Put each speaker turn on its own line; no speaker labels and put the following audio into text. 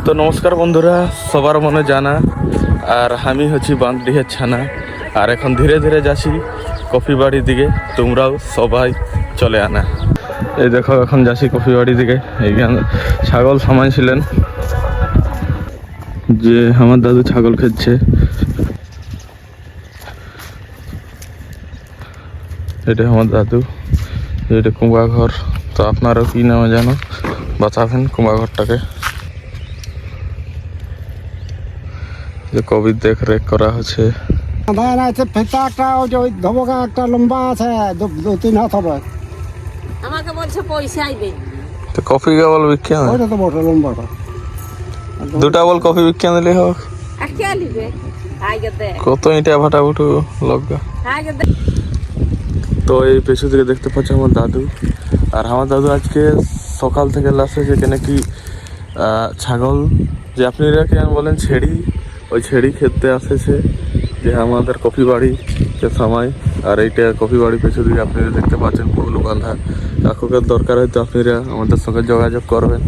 তো নমস্কার বন্ধুরা, সবার মনে জানা আর আমি হচ্ছি বাঁধডিহের ছানা। আর এখন ধীরে ধীরে যাচ্ছি কফি বাড়ির দিকে, তোমরাও সবাই চলে আনা। এই দেখো এখন যাচ্ছি কফি বাড়ির দিকে। এইখানে ছাগল সামাইছিলেন, যে আমার দাদু ছাগল খেচ্ছে। এটা আমার দাদু, এটা কুম্বা ঘর। তো আপনারাও কি নামে জানো বাঁচাবেন কুম্বা ঘরটাকে, যে কোভিড দেখ রেখ করা হচ্ছে।
ফিতা একটা ওই যে ধবকা একটা লম্বা আছে, 2-3 হাত হবে।
আমাকে বলছে পয়সা আইবে।
তো কফি কেবল বিখ্যাত,
ওইটা তো বটে লম্বাটা।
দুটা বল কফি বিখ্যাত দিলে হোক।
আর কে নিবে? আগে দে।
কত ইটা ভাটা উঠু লগা।
আগে দে।
তো এই পেছু থেকে দেখতে পাচ্ছি আমার দাদু। আর আমার দাদু আজকে সকাল থেকে লাসে যেখানে কি ছাগল, যে আপনারা কেন বলেন ছেড়ি, ওই ছেড়ি খেতে আসেছে যে আমাদের কফি বাড়িতে সময়। আর এইটা কফি বাড়ি পেছু দিকে আপনারা দেখতে পাচ্ছেন ফুল বাঁধা। কাকুকে দরকার হয়তো আপনারা আমাদের সঙ্গে যোগাযোগ করবেন।